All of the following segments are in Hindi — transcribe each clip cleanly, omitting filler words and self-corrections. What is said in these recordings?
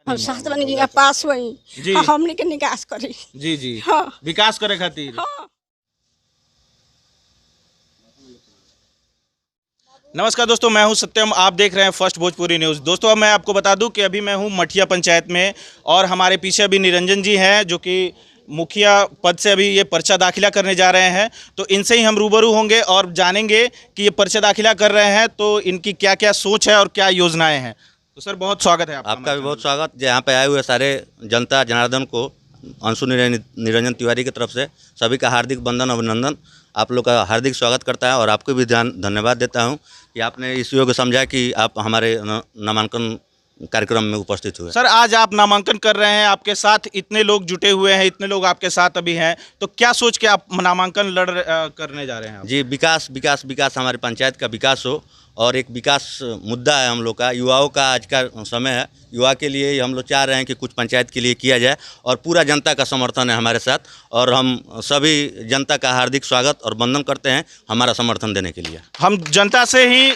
हम साथ बन गया पास हुई जी। हमने के निकास करी जी जी हाँ विकास करे खातिर। हाँ। नमस्कार दोस्तों, मैं हूं सत्यम, आप देख रहे हैं फर्स्ट भोजपुरी न्यूज़। दोस्तों अब मैं आपको बता दूं कि अभी मैं हूं मठिया पंचायत में और हमारे पीछे अभी निरंजन जी हैं जो कि मुखिया पद से अभी ये पर्चा दाखिला करने जा रहे हैं। तो इनसे ही हम रूबरू होंगे और जानेंगे कि ये पर्चा दाखिला कर रहे हैं तो इनकी क्या क्या सोच है और क्या योजनाएं हैं। तो सर बहुत स्वागत है आपका भी बहुत स्वागत। यहाँ पे आए हुए सारे जनता जनार्दन को अंशु निरंजन तिवारी की तरफ से सभी का हार्दिक वंदन अभिनंदन। आप लोग का हार्दिक स्वागत करता है और आपको भी धन्यवाद देता हूँ कि आपने इस योग्य समझा कि आप हमारे नामांकन कार्यक्रम में उपस्थित हुए। सर आज आप नामांकन कर रहे हैं, आपके साथ इतने लोग जुटे हुए हैं, इतने लोग आपके साथ अभी हैं, तो क्या सोच के आप नामांकन करने जा रहे हैं? जी, विकास विकास विकास, हमारे पंचायत का विकास हो और एक विकास मुद्दा है हम लोग का, युवाओं का आज का समय है। युवा के लिए हम लोग चाह रहे हैं कि कुछ पंचायत के लिए किया जाए और पूरा जनता का समर्थन है हमारे साथ और हम सभी जनता का हार्दिक स्वागत और वंदन करते हैं हमारा समर्थन देने के लिए। हम जनता से ही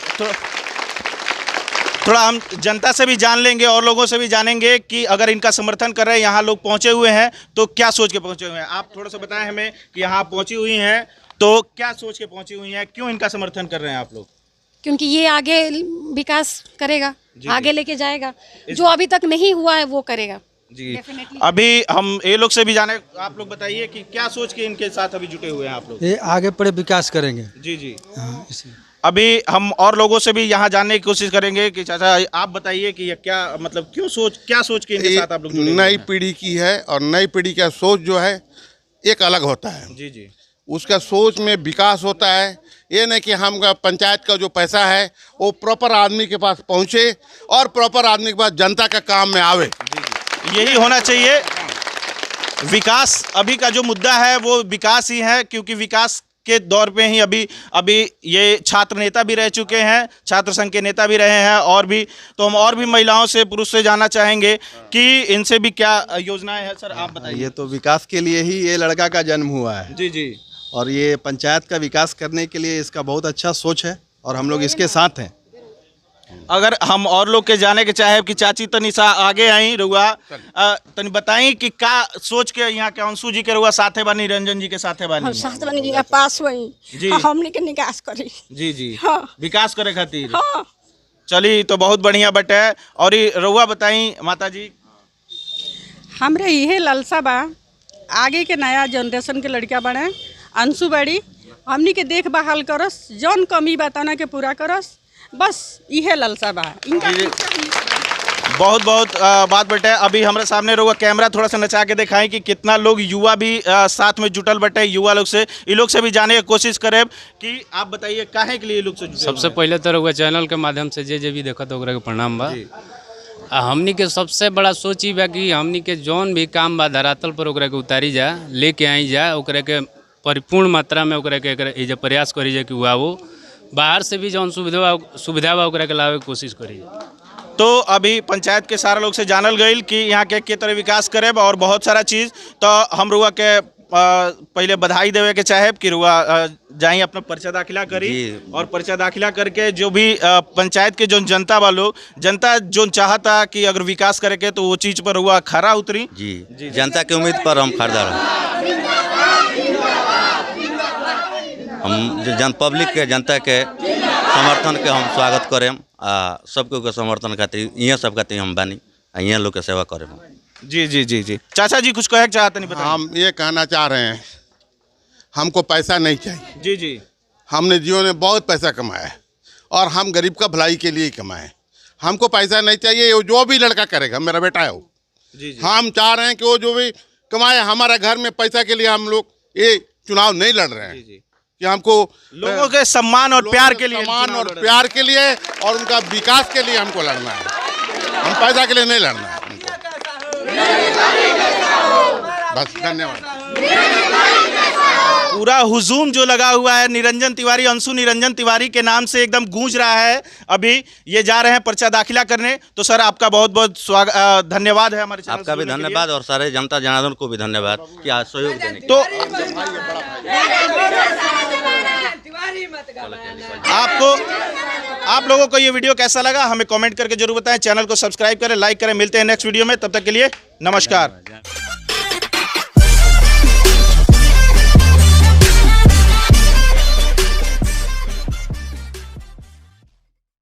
थोड़ा हम जनता से भी जान लेंगे और लोगों से भी जानेंगे कि अगर इनका समर्थन कर रहे हैं, यहाँ लोग पहुँचे हुए हैं तो क्या सोच के पहुँचे हुए हैं। आप थोड़ा सा बताएं हमें कि यहाँ पहुँची हुई हैं तो क्या सोच के पहुँची हुई हैं, क्यों इनका समर्थन कर रहे हैं आप लोग? क्योंकि ये आगे विकास करेगा, आगे लेके जाएगा, जो अभी तक नहीं हुआ है वो करेगा जी। अभी हम ये लोग से भी जाने, आप लोग बताइए कि क्या सोच के इनके साथ अभी जुटे हुए हैं आप लोग? ये आगे पड़े विकास करेंगे। जी जी हाँ, अभी हम और लोगों से भी यहाँ जानने की कोशिश करेंगे कि चाचा आप बताइए कि क्या मतलब क्या सोच के इनके साथ आप लोग जुड़े हुए हैं? नई पीढ़ी की है और नई पीढ़ी का सोच जो है एक अलग होता है। जी जी उसका सोच में विकास होता है। ये नहीं कि हम पंचायत का जो पैसा है वो प्रॉपर आदमी के पास पहुँचे और प्रॉपर आदमी के पास जनता का काम में आवे। यही होना चाहिए। विकास अभी का जो मुद्दा है वो विकास ही है, क्योंकि विकास के दौर पे ही अभी ये छात्र नेता भी रह चुके हैं, छात्र संघ के नेता भी रहे हैं और भी, तो हम और भी महिलाओं से पुरुष से जानना चाहेंगे कि इनसे भी क्या योजनाएं हैं। सर आप बताइए। ये तो विकास के लिए ही ये लड़का का जन्म हुआ है। जी जी और ये पंचायत का विकास करने के लिए इसका बहुत अच्छा सोच है और हम लोग इसके साथ हैं। अगर हम और लोग के जाने के चाहे कि चाची तनिषा आगे आई रुआ तनि बताई कि का सोच के यहाँ के अंशु जी के रुआ साथे बानी, निरंजन जी के साथे बानी? हम साथ बन गया पास हुई जी। हमने के निकास करी जी जी हाँ विकास करे खातिर। हाँ। चली तो बहुत बढ़िया बटे। और ये रुआ बताई माता जी। हमरे यही लालसा बा, आगे के नया जनरेशन के लड़का बने, अंशु बड़ी हमनी के देखभाल करस, जौन कमी बताना के पूरा करस, बस यह लालसा बा इनका। बहुत बहुत बात बटे। अभी हमारे सामने रहुआ कैमरा थोड़ा सा नचा के दिखाएं कि कितना लोग युवा भी साथ में जुटल बटे। युवा लोग से इन लोग से भी जाने की कोशिश करें कि आप बताइए काहे के लिए लोग से जुटे? सबसे पहले तो रहुआ चैनल के माध्यम से जे भी देखत ओकरा के प्रणाम बा। हमनी के सबसे बड़ा सोच ही बा कि हमनी के जौन भी काम बा धरातल पर ओकरा के उतारी जा, लेके आई जा, ओकरा के परिपूर्ण मात्रा में ओकरा के प्रयास करी जा कि वो बाहर से भी जौन सुविधा बा ओकरा के लावे के कोशिश करी जा। तो अभी पंचायत के सारा लोग से जानल गई कि यहाँ के तरह विकास करे और बहुत सारा चीज़। तो हम रुआ के पहले बधाई देवे के चाहे कि रुआ जाई अपना पर्चा दाखिला करी और पर्चा दाखिला करके जो भी पंचायत के जो जनता वालों जनता जो चाहता कि अगर विकास करे के तो वो चीज़ पर रुआ खरा उतरी। जी जनता की उम्मीद पर हम खड़ा रहे। हम पब्लिक के जनता के समर्थन के हम स्वागत करें। सबको के समर्थन खातिर यहाँ सब खातिर हम बानी, यहाँ लोग के सेवा करें। जी जी जी जी चाचा जी कुछ कहे चाहते नहीं? बताइए। हम ये कहना चाह रहे हैं, हमको पैसा नहीं चाहिए। जी जी हमने जीवन में बहुत पैसा कमाया है और हम गरीब का भलाई के लिए ही कमाए। हमको पैसा नहीं चाहिए, वो जो भी लड़का करेगा, मेरा बेटा है वो। जी जी हम चाह रहे हैं कि वो जो भी कमाए, हमारे घर में पैसा के लिए हम लोग ये चुनाव नहीं लड़ रहे हैं। जी कि हमको लोगों के सम्मान और प्यार के लिए, सम्मान और प्यार के लिए और उनका विकास के लिए हमको लड़ना है। हम पैसा के लिए नहीं लड़ना है हमको। बस धन्यवाद। पूरा हुजूम जो लगा हुआ है निरंजन तिवारी, अंशु निरंजन तिवारी के नाम से एकदम गूंज रहा है। अभी ये जा रहे हैं पर्चा दाखिला करने। तो सर आपका बहुत बहुत स्वागत, धन्यवाद है हमारे चैनल। आपका भी धन्यवाद और सारे जनता जनार्दन को भी धन्यवाद कि आज सहयोग देने के। तो आपको आप लोगों को ये वीडियो कैसा लगा हमें कमेंट करके जरूर बताएं। चैनल को सब्सक्राइब करें, लाइक करें। मिलते हैं नेक्स्ट वीडियो में, तब तक के लिए नमस्कार।